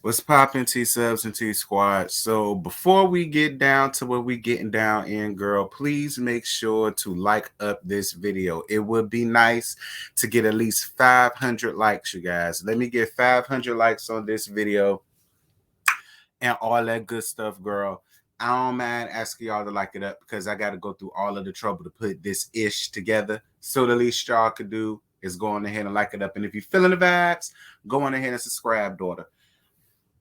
What's poppin', T subs and T squad? So before we get down to what we getting down in, girl, please make sure to like up this video. It would be nice to get at least 500 likes, you guys. Let me get 500 likes on this video and all that good stuff, girl. I don't mind asking y'all to like it up because I got to go through all of the trouble to put this ish together. So the least y'all could do is go on ahead and like it up. And if you're feeling the vibes, go on ahead and subscribe, daughter.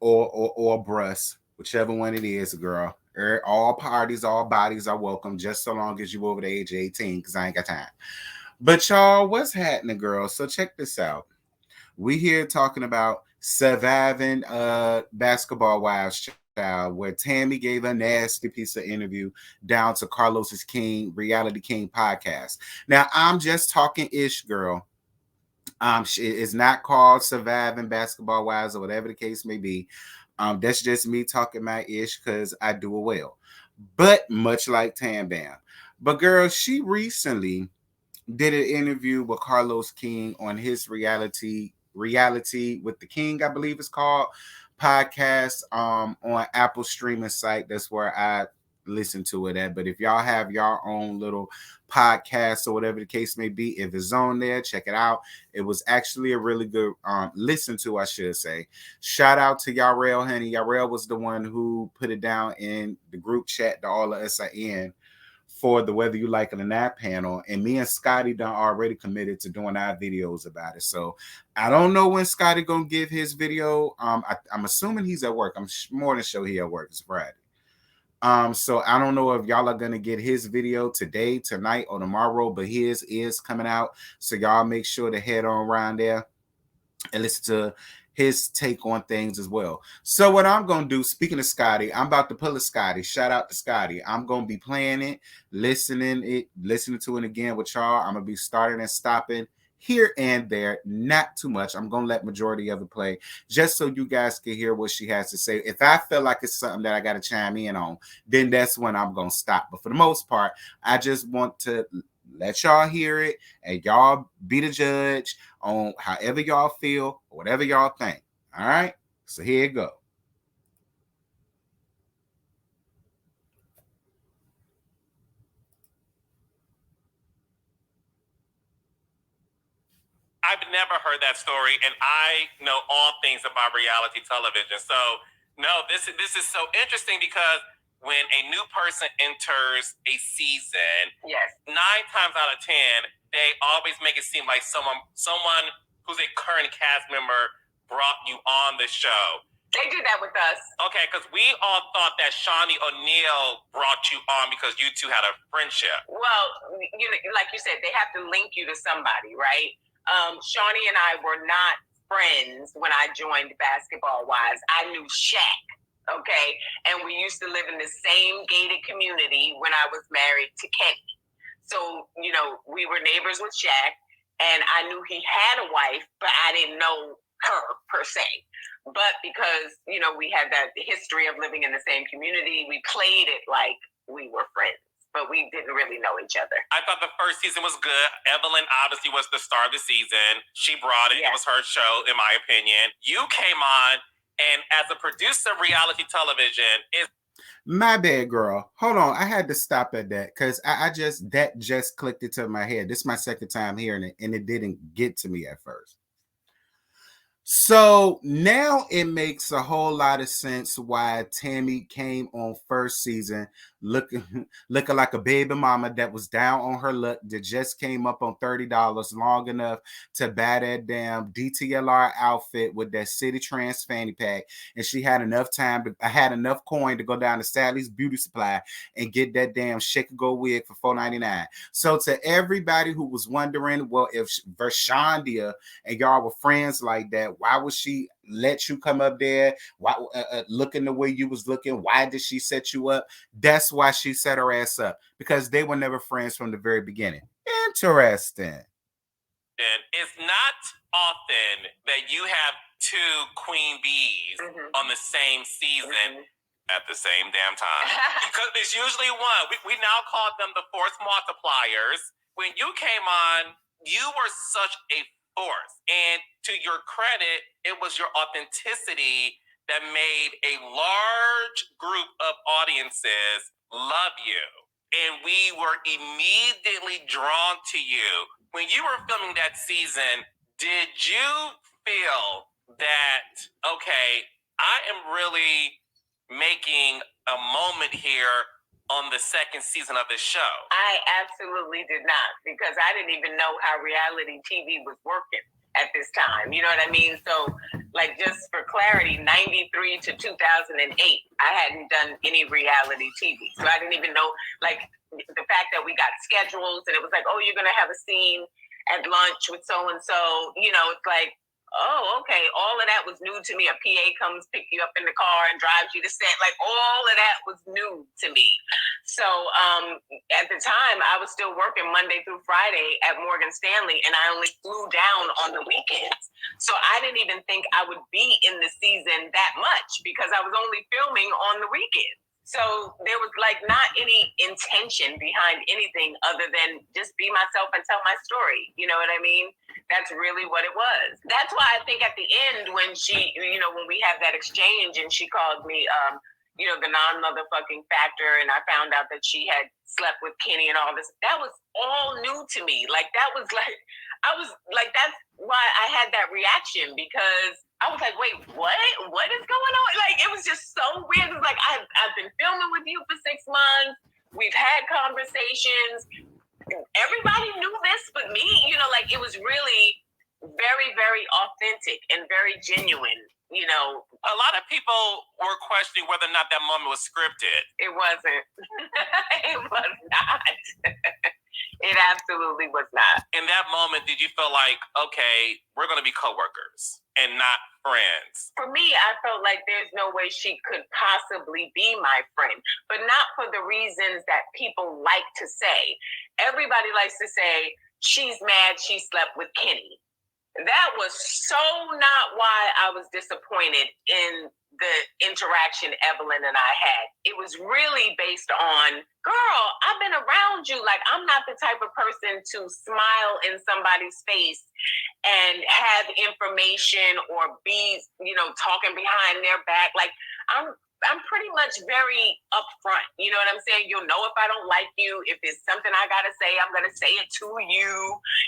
Or breast, whichever one it is, girl. All parties, all bodies are welcome, just so long as you over the age of 18, because I ain't got time. But y'all, what's happening, girl? So check this out. We here talking about surviving Basketball Wives child, where Tammy gave a nasty piece of interview down to Carlos's King, Reality King podcast. Now, I'm just talking ish, girl. It's not called Surviving Basketball Wives or whatever the case may be. That's just me talking my ish because I do it well. But much like Tam Bam. But girl, she recently did an interview with Carlos King on his reality with the King, I believe it's called, podcast on Apple streaming site. That's where I listen to it at. But if y'all have your own little podcast or whatever the case may be, if it's on there, check it out. It was actually a really good listen to, I should say. Shout out to Yarrell, honey. Yarrell was the one who put it down in the group chat to all of us are in for the Whether You Like It or Not panel. And me and Scotty done already committed to doing our videos about it. So I don't know when Scotty gonna give his video. I'm assuming he's at work. I'm more than sure he at work. It's Friday. So I don't know if y'all are gonna get his video today, tonight, or tomorrow, but his is coming out. So y'all make sure to head on around there and listen to his take on things as well. So what I'm gonna do, speaking of Scotty, I'm about to pull a Scotty. Shout out to Scotty. I'm gonna be playing it, listening to it again with y'all. I'm gonna be starting and stopping here and there, not too much. I'm gonna let majority of it play just so you guys can hear what she has to say. If I feel like it's something that I gotta chime in on, then that's when I'm gonna stop. But for the most part, I just want to let y'all hear it and y'all be the judge on however y'all feel or whatever y'all think. All right, so here it go. I've never heard that story, and I know all things about reality television. So, no, this is so interesting because when a new person enters a season, yes, 9 times out of 10, they always make it seem like someone who's a current cast member brought you on the show. They do that with us. Okay, because we all thought that Shawnee O'Neal brought you on because you two had a friendship. Well, like you said, they have to link you to somebody, right? Shawnee and I were not friends when I joined Basketball Wives. I knew Shaq, okay? And we used to live in the same gated community when I was married to Kenny. So, we were neighbors with Shaq, and I knew he had a wife, but I didn't know her per se. But because, we had that history of living in the same community, we played it like we were friends, but we didn't really know each other. I thought the first season was good. Evelyn obviously was the star of the season. She brought it. Yes. It was her show, in my opinion. You came on, and as a producer of reality television, my bad, girl. Hold on. I had to stop at that because that just clicked into my head. This is my second time hearing it, and it didn't get to me at first. So now it makes a whole lot of sense why Tammy came on first season looking like a baby mama that was down on her luck, that just came up on $30 long enough to buy that damn DTLR outfit with that City Trans fanny pack, and she had enough coin to go down to Sally's Beauty Supply and get that damn Shake Go wig for $4.99. So to everybody who was wondering, well, if Vershandia and y'all were friends like that, why would she let you come up there? Why looking the way you was looking? Why did she set you up? That's why she set her ass up, because they were never friends from the very beginning. Interesting. And it's not often that you have two queen bees on the same season at the same damn time. Because it's usually one. We now call them the force multipliers. When you came on, you were such a force. And to your credit, it was your authenticity that made a large group of audiences love you. And we were immediately drawn to you. When you were filming that season, did you feel that, okay, I am really making a moment here on the second season of this show? I absolutely did not, because I didn't even know how reality TV was working at this time. You know what I mean? So, like, just for clarity, 93 to 2008, I hadn't done any reality TV. So I didn't even know, like, the fact that we got schedules and it was like, oh, you're going to have a scene at lunch with so-and-so, you know, it's like, oh, okay, all of that was new to me. A PA comes, pick you up in the car and drives you to set. Like, all of that was new to me. So at the time, I was still working Monday through Friday at Morgan Stanley, and I only flew down on the weekends. So I didn't even think I would be in the season that much because I was only filming on the weekends. So there was like not any intention behind anything other than just be myself and tell my story. You know what I mean? That's really what it was. That's why I think at the end when she, you know, when we had that exchange and she called me, you know, the non-motherfucking factor, and I found out that she had slept with Kenny and all this, that was all new to me. Like, that was like, I was like, that's why I had that reaction, because I was like, wait, what? What is going on? Like, it was just so weird. It was like, I've been filming with you for 6 months. We've had conversations. Everybody knew this but me. You know, like, it was really very, very authentic and very genuine. You know, a lot of people were questioning whether or not that moment was scripted. It wasn't. It was not. It absolutely was not. In that moment, did you feel like, okay, we're going to be coworkers and not friends? For me, I felt like there's no way she could possibly be my friend, but not for the reasons that people like to say. Everybody likes to say, she's mad she slept with Kenny. That was so not why I was disappointed in the interaction Evelyn and I had. It was really based on, girl, I've been around you. Like, I'm not the type of person to smile in somebody's face and have information or be, you know, talking behind their back. Like, I'm pretty much very upfront. You know what I'm saying? You'll know if I don't like you. If it's something I gotta say, I'm gonna say it to you.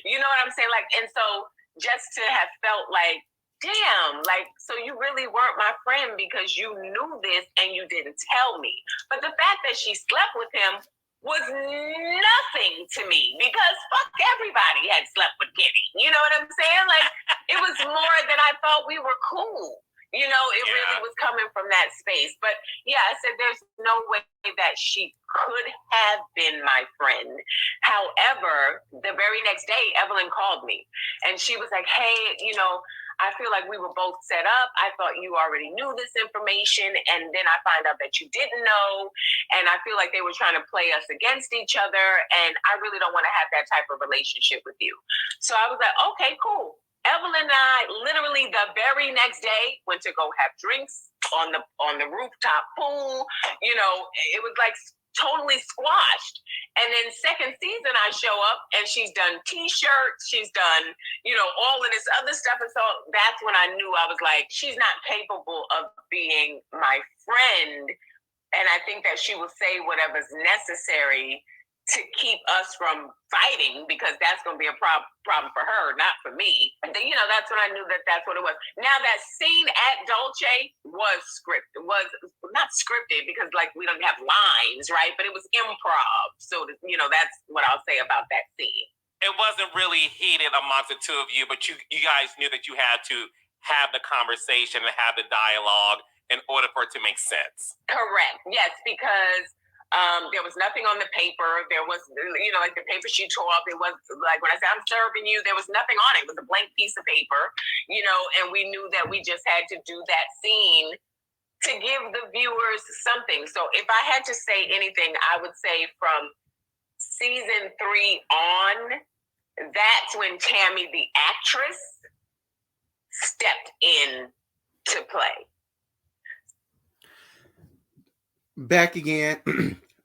You know what I'm saying? Like, and so just to have felt like, damn, like, so you really weren't my friend because you knew this and you didn't tell me. But the fact that she slept with him was nothing to me, because fuck, everybody had slept with Kenny. You know what I'm saying? Like, it was more that I thought we were cool. You know, it really was coming from that space. But yeah, I said there's no way that she could have been my friend. However, the very next day, Evelyn called me and she was like, hey, you know, I feel like we were both set up. I thought you already knew this information. And then I find out that you didn't know. And I feel like they were trying to play us against each other. And I really don't want to have that type of relationship with you. So I was like, okay, cool. Evelyn and I literally the very next day went to go have drinks on the rooftop pool. You know, it was like totally squashed. And then second season, I show up and she's done T-shirts, she's done, you know, all of this other stuff. And so that's when I knew, I was like, she's not capable of being my friend. And I think that she will say whatever's necessary to keep us from fighting, because that's going to be a problem for her, not for me. And then, you know, that's when I knew that that's what it was. Now, that scene at Dolce was scripted, was not scripted because, like, we don't have lines, right? But it was improv. So, you know, that's what I'll say about that scene. It wasn't really heated amongst the two of you, but you guys knew that you had to have the conversation and have the dialogue in order for it to make sense. Correct. Yes, because there was nothing on the paper. There was, you know, like the paper she tore up. It was like when I said, I'm serving you, there was nothing on it. It was a blank piece of paper, you know, and we knew that we just had to do that scene to give the viewers something. So if I had to say anything, I would say from season 3 on, that's when Tammy, the actress, stepped in to play. Back again.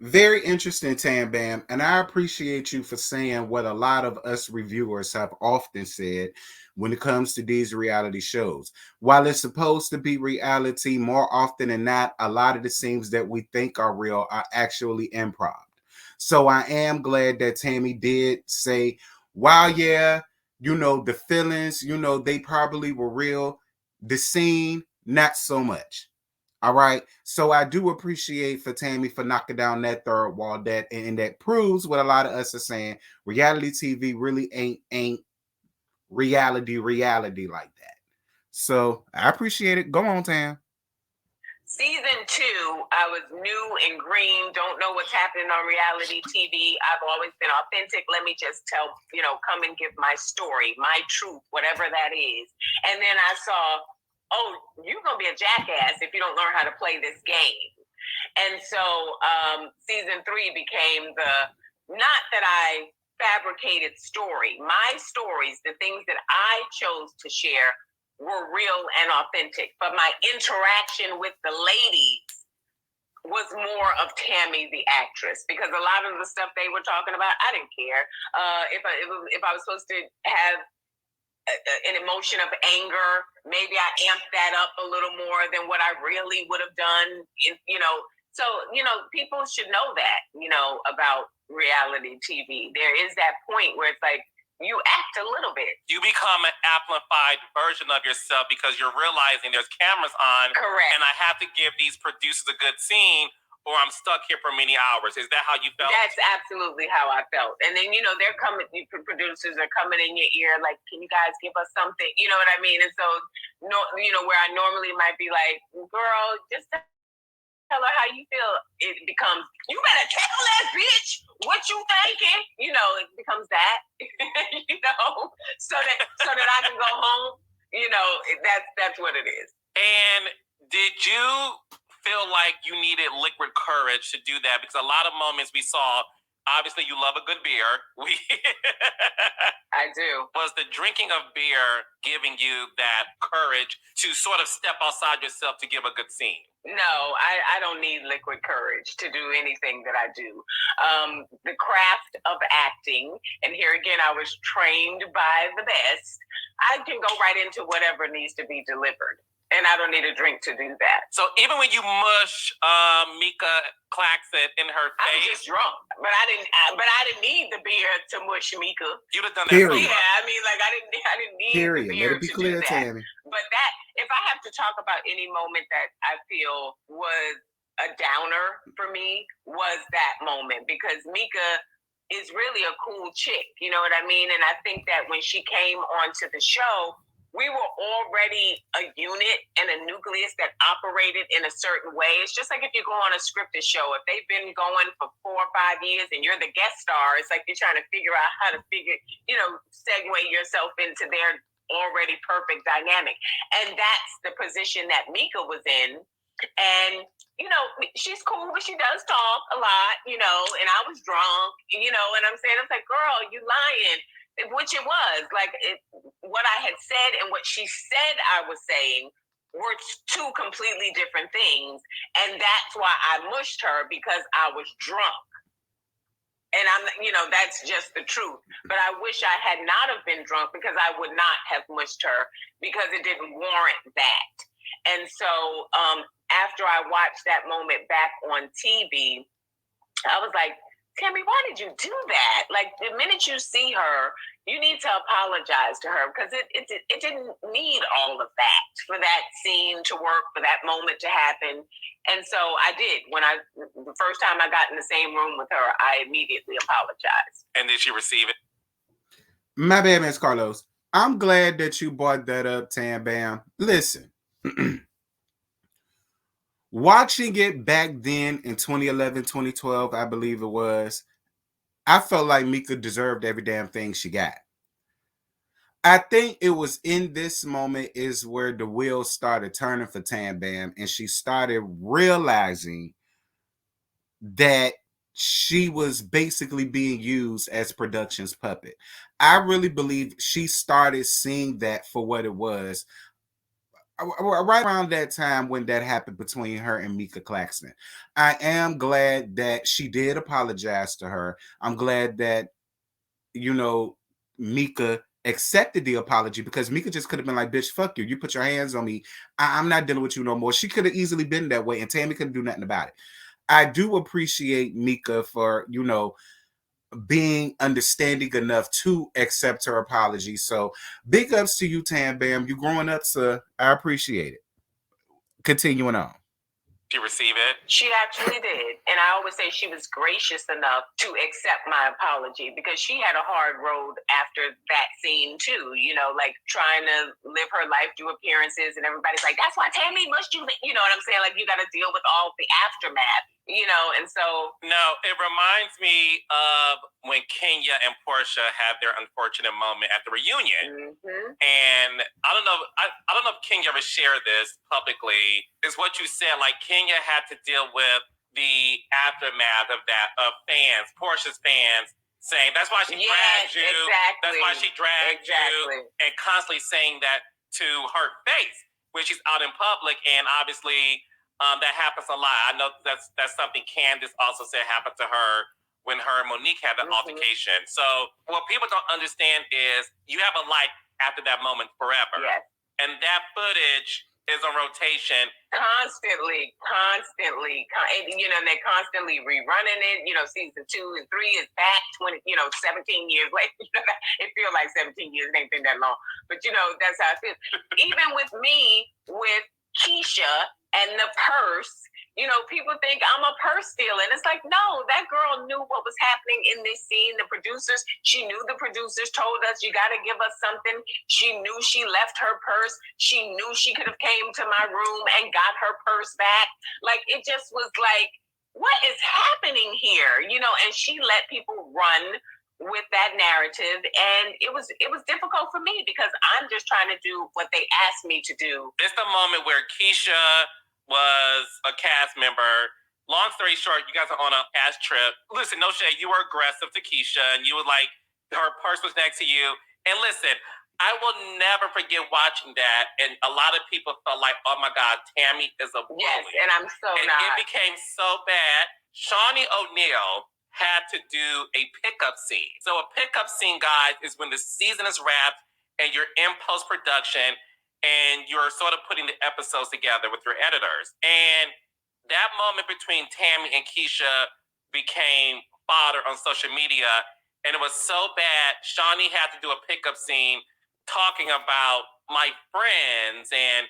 Very interesting, Tam Bam. And I appreciate you for saying what a lot of us reviewers have often said. when it comes to these reality shows. While it's supposed to be reality, more often than not, a lot of the scenes that we think are real are actually improv. So I am glad that Tammy did say, wow, yeah, the feelings, they probably were real. The scene, not so much. All right. So I do appreciate for Tammy for knocking down that third wall, and that proves what a lot of us are saying. Reality TV really ain't reality like that. So I appreciate it. Go on, Tam. Season 2, I was new and green, don't know what's happening on reality TV. I've always been authentic. Let me just come and give my story, my truth, whatever that is. And then I saw, oh, you're going to be a jackass if you don't learn how to play this game. And so season 3 became not that I fabricated story. My stories, the things that I chose to share, were real and authentic. But my interaction with the ladies was more of Tammy, the actress, because a lot of the stuff they were talking about, I didn't care. If I was supposed to have an emotion of anger, maybe I amped that up a little more than what I really would have done. So people should know that about reality TV. There is that point where it's like, you act a little bit. You become an amplified version of yourself because you're realizing there's cameras on. Correct. And I have to give these producers a good scene or I'm stuck here for many hours. Is that how you felt? That's absolutely how I felt. And then, they're coming, producers are coming in your ear like, can you guys give us something? You know what I mean? And so, where I normally might be like, girl, just tell her how you feel, it becomes, you better tell that bitch what you thinking. It becomes that, so that I can go home. That's what it is. And did you feel like you needed liquid courage to do that? Because a lot of moments we saw, obviously you love a good beer. I do. Was the drinking of beer giving you that courage to sort of step outside yourself to give a good scene? No, I don't need liquid courage to do anything that I do. The craft of acting, and here again, I was trained by the best. I can go right into whatever needs to be delivered. And I don't need a drink to do that. So even when you mush Mika Claxton in her face, I was just drunk, but I didn't need the beer to mush Mika. You'd have done that. Period. Yeah, I mean, like I didn't need Period. the beer. Let it be to clear, do that. Tammy. But that, if I have to talk about any moment that I feel was a downer for me, was that moment, because Mika is really a cool chick. You know what I mean? And I think that when she came onto the show, we were already a unit and a nucleus that operated in a certain way. It's just like if you go on a scripted show, if they've been going for 4 or 5 years and you're the guest star, it's like you're trying to figure out how to segue yourself into their already perfect dynamic. And that's the position that Mika was in. And, she's cool, but she does talk a lot, and I was drunk, and I'm saying, like, girl, you lying. Which it was, like, what I had said and what she said I was saying were 2 completely different things. And that's why I mushed her, because I was drunk. And that's just the truth. But I wish I had not have been drunk, because I would not have mushed her, because it didn't warrant that. And so after I watched that moment back on TV, I was like, Tammy, why did you do that? Like, the minute you see her, you need to apologize to her, because it didn't need all of that for that scene to work, for that moment to happen. And so I did. The first time I got in the same room with her, I immediately apologized. And did she receive it? My bad, Miss Carlos. I'm glad that you brought that up, Tam Bam. Listen. Watching it back then in 2011, 2012, I believe it was, I felt like Mika deserved every damn thing she got. I think it was in this moment is where the wheels started turning for Tam Bam, and she started realizing that she was basically being used as production's puppet. I really believe she started seeing that for what it was right around that time when that happened between her and Mika Claxton. I am glad that she did apologize to her. I'm glad that, Mika accepted the apology, because Mika just could have been like, bitch, fuck you. You put your hands on me. I'm not dealing with you no more. She could have easily been that way, and Tammy couldn't do nothing about it. I do appreciate Mika for, being understanding enough to accept her apology. So big ups to you, Tam Bam. You growing up, sir. I appreciate it. Continuing on. She receive it? She actually did. And I always say she was gracious enough to accept my apology, because she had a hard road after that scene too, like trying to live her life, do appearances, and everybody's like, that's why Tammy must do it. You know what I'm saying? Like, you got to deal with all the aftermath, and so. No, it reminds me of when Kenya and Portia had their unfortunate moment at the reunion. Mm-hmm. And I don't know if Kenya ever shared this publicly. Is what you said, like Kenya had to deal with the aftermath of that, of fans, Portia's fans, saying that's why she dragged you. Exactly. That's why she dragged you, and constantly saying that to her face when she's out in public. And obviously, that happens a lot. I know that's something Candace also said happened to her when her and Monique had the altercation. So what people don't understand is you have a life after that moment forever. Yes. And that footage is on rotation constantly, and they're constantly rerunning it. Season 2 and 3 is back 17 years later. It feels like 17 years. It ain't been that long, but that's how it feels. Even with me, with Keisha and the purse, people think I'm a purse stealer. And it's like, no, that girl knew what was happening in this scene. The producers told us, you got to give us something. She knew she left her purse. She knew she could have came to my room and got her purse back. Like, it just was like, what is happening here? And she let people run with that narrative, and it was difficult for me, because I'm just trying to do what they asked me to do. It's the moment where Keisha was a cast member. Long story short, you guys are on a cast trip. Listen, no shade, you were aggressive to Keisha, and you were like, her purse was next to you. And listen, I will never forget watching that, and a lot of people felt like, oh my God, Tammy is a bully. Yes, and I'm so not. It became so bad. Shawnee O'Neal had to do a pickup scene. So a pickup scene, guys, is when the season is wrapped and you're in post-production and you're sort of putting the episodes together with your editors. And that moment between Tammy and Keisha became fodder on social media. And it was so bad, Shawnee had to do a pickup scene talking about my friends and,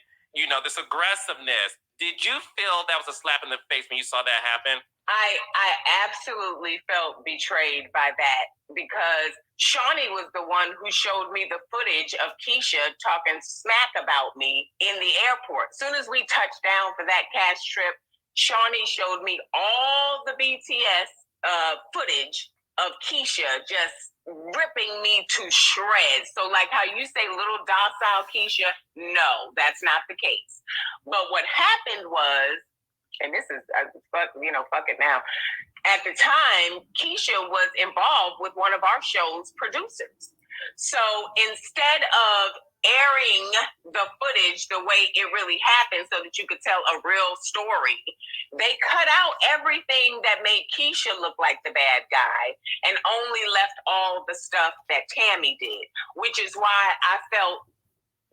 this aggressiveness. Did you feel that was a slap in the face when you saw that happen? I absolutely felt betrayed by that, because Shawnee was the one who showed me the footage of Keisha talking smack about me in the airport. As soon as we touched down for that cast trip, Shawnee showed me all the BTS footage of Keisha just ripping me to shreds. So like how you say little docile Keisha, no, that's not the case. But what happened was, and this is, fuck it now. At the time, Keisha was involved with one of our show's producers. So instead of airing the footage the way it really happened so that you could tell a real story, they cut out everything that made Keisha look like the bad guy and only left all the stuff that Tammy did, which is why I felt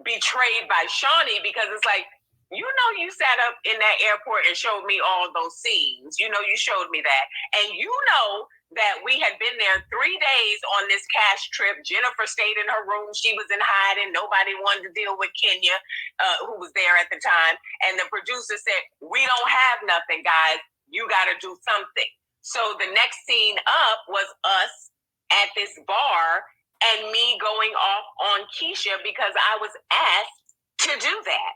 betrayed by Shawnee, because it's like, you sat up in that airport and showed me all those scenes. You showed me that. And that we had been there 3 days on this cast trip. Jennifer stayed in her room. She was in hiding. Nobody wanted to deal with Kenya, who was there at the time. And the producer said, we don't have nothing, guys. You got to do something. So the next scene up was us at this bar and me going off on Keisha because I was asked to do that.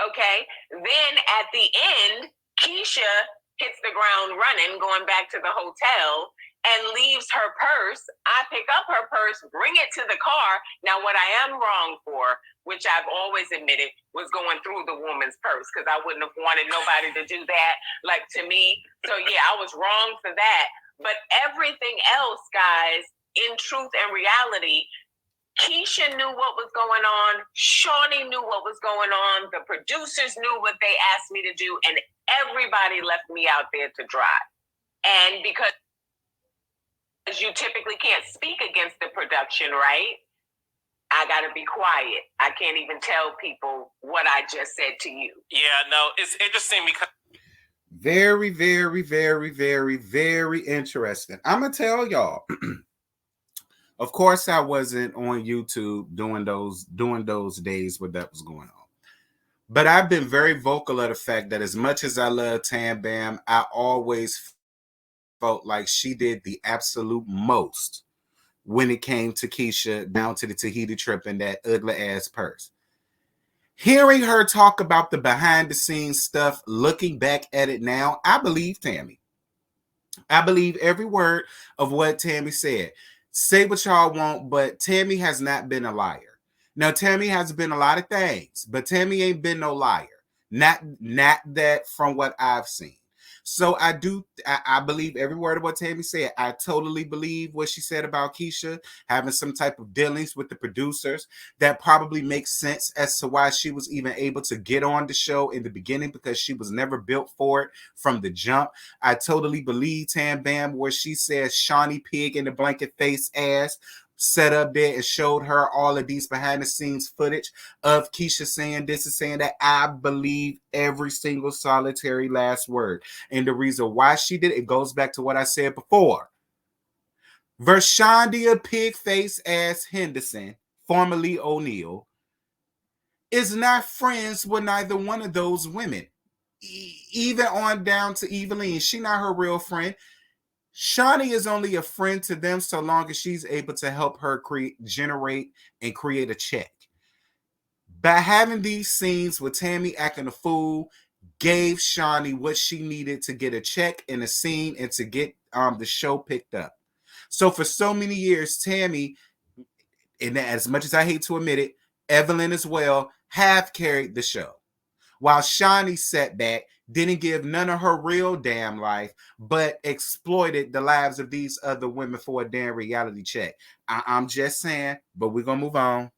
Okay. Then at the end, Keisha hits the ground running, going back to the hotel, and leaves her purse. I pick up her purse, bring it to the car. Now, what I am wrong for, which I've always admitted, was going through the woman's purse, because I wouldn't have wanted nobody to do that, like, to me. So yeah, I was wrong for that. But everything else, guys, in truth and reality, Keisha knew what was going on. Shawnee knew what was going on. The producers knew what they asked me to do, and everybody left me out there to dry. And because you typically can't speak against the production, right? I gotta be quiet. I can't even tell people what I just said to you. Yeah, no, it's interesting because very, very, very, very, very interesting. I'm gonna tell y'all. Of course, I wasn't on YouTube during those days where that was going on. But I've been very vocal of the fact that as much as I love Tam Bam, I always felt like she did the absolute most when it came to Keisha down to the Tahiti trip and that ugly ass purse. Hearing her talk about the behind the scenes stuff, looking back at it now, I believe Tammy. I believe every word of what Tammy said. Say what y'all want, but Tammy has not been a liar. Now, Tammy has been a lot of things, but Tammy ain't been no liar. Not that from what I've seen. So I believe every word of what Tammy said. I totally believe what she said about Keisha having some type of dealings with the producers. That probably makes sense as to why she was even able to get on the show in the beginning, because she was never built for it from the jump. I totally believe Tam Bam where she says Shawnee Pig in the blanket face ass set up there and showed her all of these behind the scenes footage of Keisha saying this and saying that. I believe every single solitary last word. And the reason why she did it goes back to what I said before. Vershandia Pigface ass Henderson, formerly O'Neal, is not friends with neither one of those women. Even on down to Eveline, she not her real friend. Shawnee is only a friend to them so long as she's able to help her generate and create a check. By having these scenes with Tammy acting a fool, gave Shawnee what she needed to get a check and a scene and to get the show picked up. So for so many years, Tammy, and as much as I hate to admit it, Evelyn as well, have carried the show. While Shawnee sat back, didn't give none of her real damn life, but exploited the lives of these other women for a damn reality check. I'm just saying, but we're going to move on.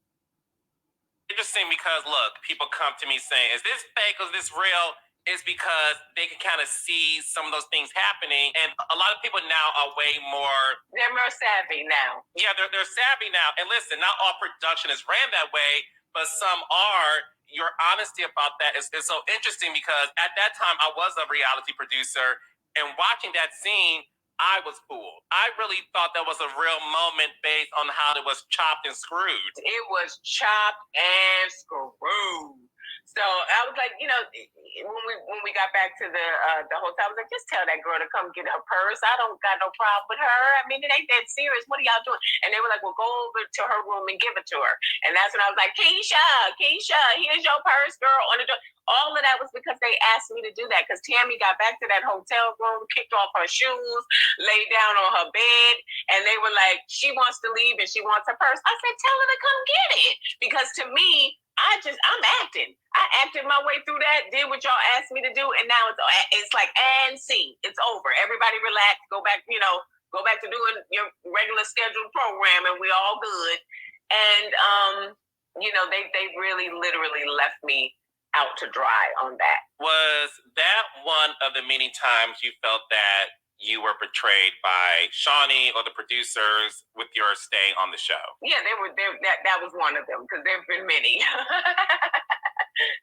Interesting because, look, people come to me saying, is this fake or is this real? It's because they can kind of see some of those things happening. And a lot of people now are way more... They're more savvy now. Yeah, they're savvy now. And listen, not all production is ran that way, but some are. Your honesty about that is so interesting because at that time I was a reality producer, and watching that scene, I was fooled. I really thought that was a real moment based on how it was chopped and screwed. It was chopped and screwed. So I was like, when we got back to the hotel, I was like, just tell that girl to come get her purse. I don't got no problem with her. I mean, it ain't that serious. What are y'all doing? And they were like, well, go over to her room and give it to her. And that's when I was like, Keisha, here's your purse, girl, on the door. All of that was because they asked me to do that, because Tammy got back to that hotel room, kicked off her shoes, laid down on her bed, and they were like, she wants to leave and she wants her purse. I said, tell her to come get it. Because to me, I'm acting. I acted my way through that, did what y'all asked me to do, and now it's like, and see, it's over. Everybody relax, go back to doing your regular scheduled program, and we all good. And they really literally left me out to dry on that. Was that one of the many times you felt that you were betrayed by Shawnee or the producers with your stay on the show? Yeah, that was one of them, because there have been many.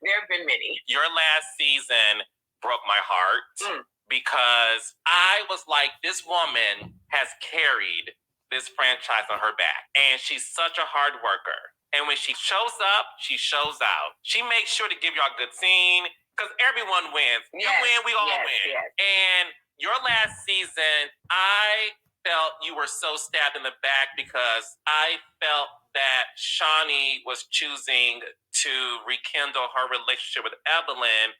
There have been many. Your last season broke my heart because I was like, this woman has carried this franchise on her back, and she's such a hard worker. And when she shows up, she shows out. She makes sure to give y'all a good scene because everyone wins. You win, we all win. Yes. And your last season, I felt you were so stabbed in the back because I felt that Shawnee was choosing to rekindle her relationship with Evelyn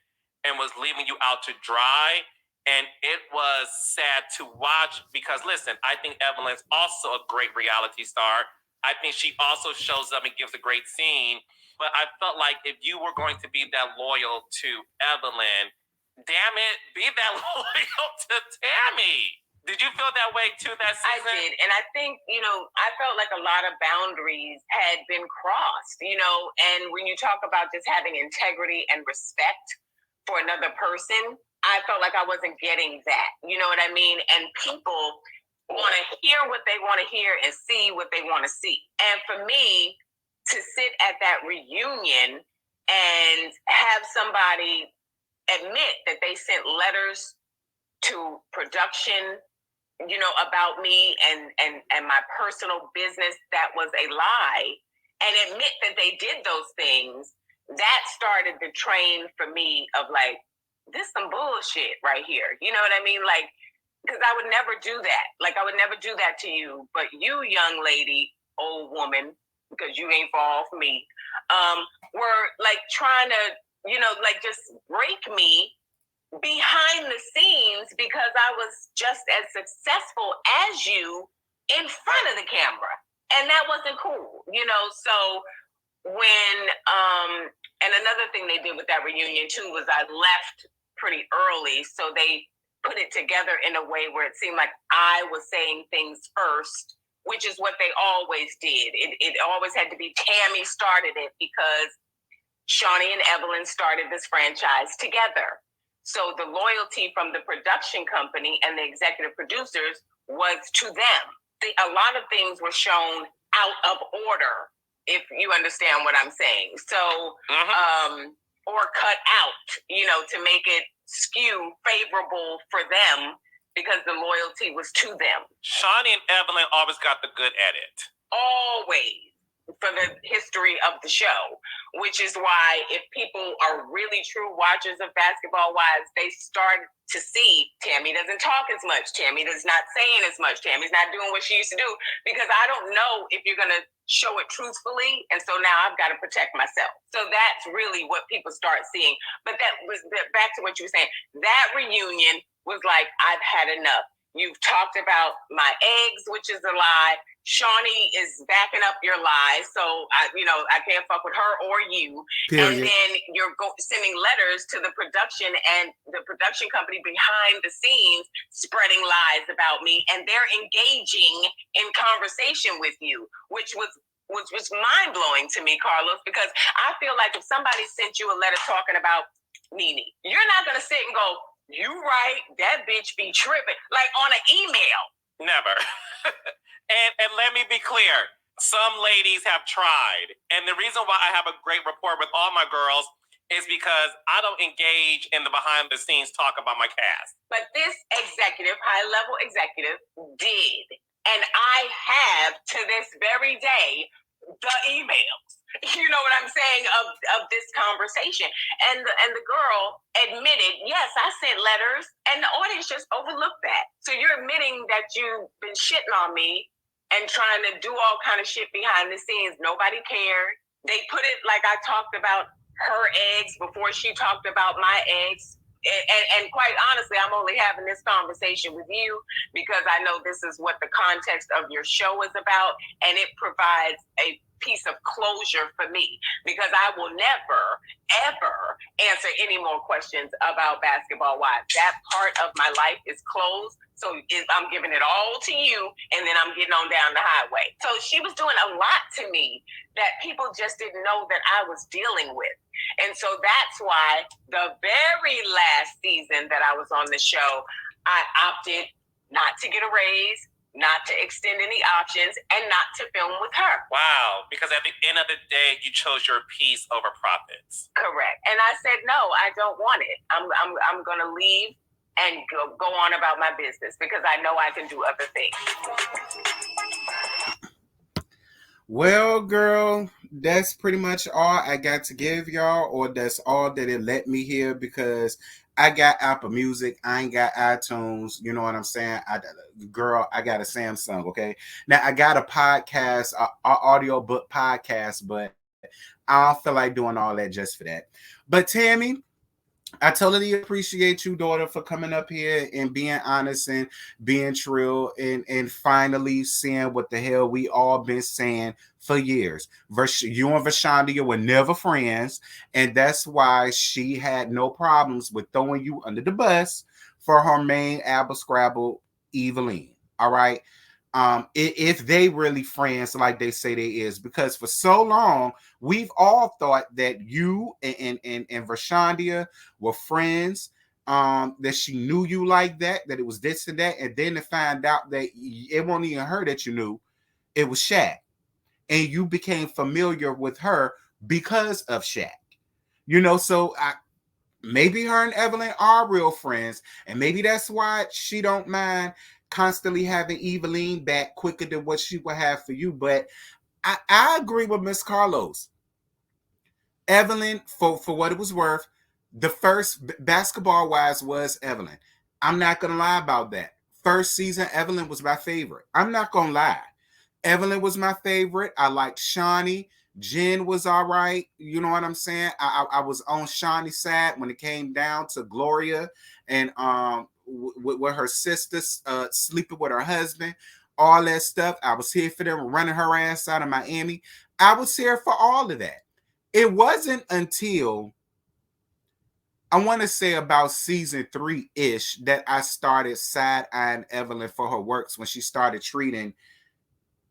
and was leaving you out to dry. And it was sad to watch because, listen, I think Evelyn's also a great reality star. I think she also shows up and gives a great scene. But I felt like if you were going to be that loyal to Evelyn, damn it, be that loyal to Tammy. Did you feel that way too that season? I did. And I think, I felt like a lot of boundaries had been crossed, and when you talk about just having integrity and respect for another person, I felt like I wasn't getting that. You know what I mean? And people want to hear what they want to hear and see what they want to see. And for me to sit at that reunion and have somebody admit that they sent letters to production, about me and my personal business that was a lie, and admit that they did those things, that started the train for me of like, this some bullshit right here. You know what I mean? Like, because I would never do that. Like, I would never do that to you. But you, young lady, old woman, because you ain't fall for me, were like trying to, like just break me behind the scenes because I was just as successful as you in front of the camera. And that wasn't cool, So when, and another thing they did with that reunion too was I left pretty early. So they put it together in a way where it seemed like I was saying things first, which is what they always did. It always had to be Tammy started it because Shawnee and Evelyn started this franchise together. So the loyalty from the production company and the executive producers was to them. A lot of things were shown out of order, if you understand what I'm saying. So, or cut out, to make it skew favorable for them because the loyalty was to them. Shawnee and Evelyn always got the good edit. Always. For the history of the show, which is why if people are really true watchers of Basketball Wives, they start to see Tammy doesn't talk as much. Tammy is not saying as much. Tammy's not doing what she used to do because I don't know if you're going to show it truthfully. And so now I've got to protect myself. So that's really what people start seeing. But that was back to what you were saying. That reunion was like, I've had enough. You've talked about my eggs, which is a lie. Shawnee is backing up your lies, so I can't fuck with her or you. Period. And then you're sending letters to the production and the production company behind the scenes, spreading lies about me, and they're engaging in conversation with you, which was mind blowing to me, Carlos. Because I feel like if somebody sent you a letter talking about Nene, you're not gonna sit and go, "You right, that bitch be tripping," like on an email. Never. And let me be clear, some ladies have tried. And the reason why I have a great rapport with all my girls is because I don't engage in the behind the scenes talk about my cast. But this executive, high level executive, did. And I have to this very day the emails. You know what I'm saying, of this conversation. And the girl admitted, yes, I sent letters, and the audience just overlooked that. So you're admitting that you've been shitting on me and trying to do all kind of shit behind the scenes. Nobody cared. They put it like I talked about her eggs before she talked about my eggs. And quite honestly, I'm only having this conversation with you because I know this is what the context of your show is about, and it provides a piece of closure for me because I will never, ever answer any more questions about Basketball Wives. That part of my life is closed. So I'm giving it all to you, and then I'm getting on down the highway. So she was doing a lot to me that people just didn't know that I was dealing with. And so that's why the very last season that I was on the show, I opted not to get a raise, not to extend any options, and not to film with her. Wow, because at the end of the day, you chose your peace over profits. Correct. And I said, no, I don't want it. I'm going to leave and go on about my business because I know I can do other things. Well, girl, that's pretty much all I got to give y'all, or that's all that it let me hear because I got Apple Music. I ain't got iTunes. You know what I'm saying? I got a Samsung, okay? Now, I got a podcast, an audio book podcast, but I don't feel like doing all that just for that. But Tammy, I totally appreciate you, daughter, for coming up here and being honest and being true and finally seeing what the hell we all been saying for years. You and Vashandia were never friends, and that's why she had no problems with throwing you under the bus for her main Abba Scrabble, Eveline. All right. If they really friends like they say they is, because for so long we've all thought that you and Vashandia were friends, that she knew you like that it was this and that, and then to find out that it wasn't even her that you knew, it was Shaq. and you became familiar with her because of Shaq. You know, so maybe her and Evelyn are real friends, and maybe that's why she don't mind constantly having Eveline back quicker than what she would have for you. But I agree with Miss Carlos. Evelyn, for what it was worth, the first basketball wise was Evelyn. I'm not gonna lie about that. First season, Evelyn was my favorite. I'm not gonna lie. Evelyn was my favorite. I liked Shawnee. Jen was all right. You know what I'm saying? I was on Shawnee's side when it came down to Gloria and with her sister sleeping with her husband, all that stuff. I was here for them running her ass out of Miami. I was here for all of that. It wasn't until I want to say about season 3-ish that I started side-eyeing Evelyn for her works when she started treating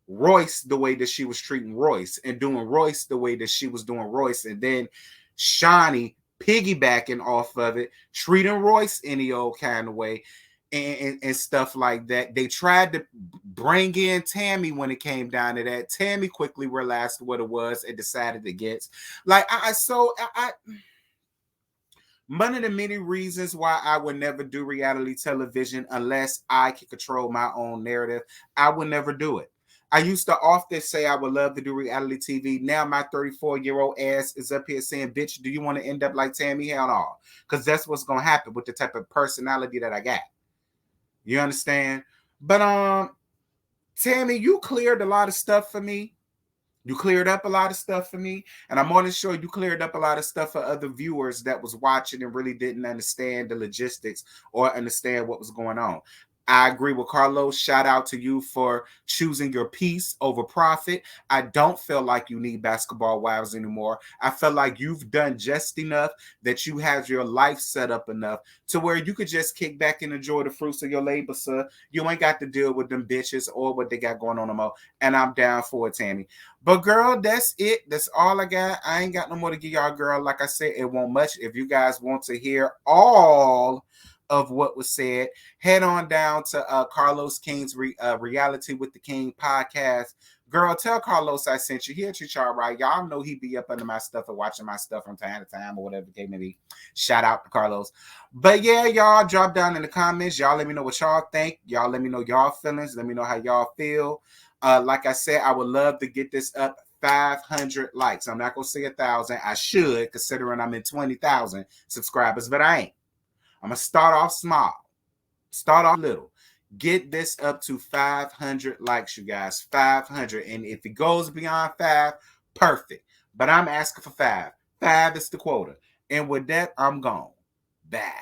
Royce the way that she was treating Royce and doing Royce the way that she was doing Royce. And then Shawnee piggybacking off of it, treating Royce any old kind of way and stuff like that. They tried to bring in Tammy when it came down to that. Tammy quickly realized what it was and decided against. Like, one of the many reasons why I would never do reality television unless I can control my own narrative, I would never do it. I used to often say I would love to do reality TV. Now my 34-year-old ass is up here saying, bitch, do you want to end up like Tammy? Hell no. Because that's what's going to happen with the type of personality that I got. You understand? But Tammy, you cleared a lot of stuff for me. You cleared up a lot of stuff for me, and I'm more than sure you cleared up a lot of stuff for other viewers that was watching and really didn't understand the logistics or understand what was going on. I agree with Carlos. Shout out to you for choosing your peace over profit. I don't feel like you need basketball wives anymore. I feel like you've done just enough that you have your life set up enough to where you could just kick back and enjoy the fruits of your labor, sir. You ain't got to deal with them bitches or what they got going on no more. And I'm down for it, Tammy. But girl, that's it. That's all I got. I ain't got no more to give y'all, girl. Like I said, it won't much. If you guys want to hear all of what was said, head on down to Carlos King's Reality with the King podcast. Girl, tell Carlos I sent you. He'll treat y'all right. Y'all know he be up under my stuff and watching my stuff from time to time or whatever the case may be. Shout out to Carlos. But yeah, y'all drop down in the comments. Y'all let me know what y'all think. Y'all let me know y'all feelings. Let me know how y'all feel. Like I said, I would love to get this up 500 likes. I'm not going to say 1,000. I should, considering I'm in 20,000 subscribers, but I ain't. I'm going to start off small. Start off little. Get this up to 500 likes, you guys. 500. And if it goes beyond 5, perfect. But I'm asking for 5. 5 is the quota. And with that, I'm gone. Bye.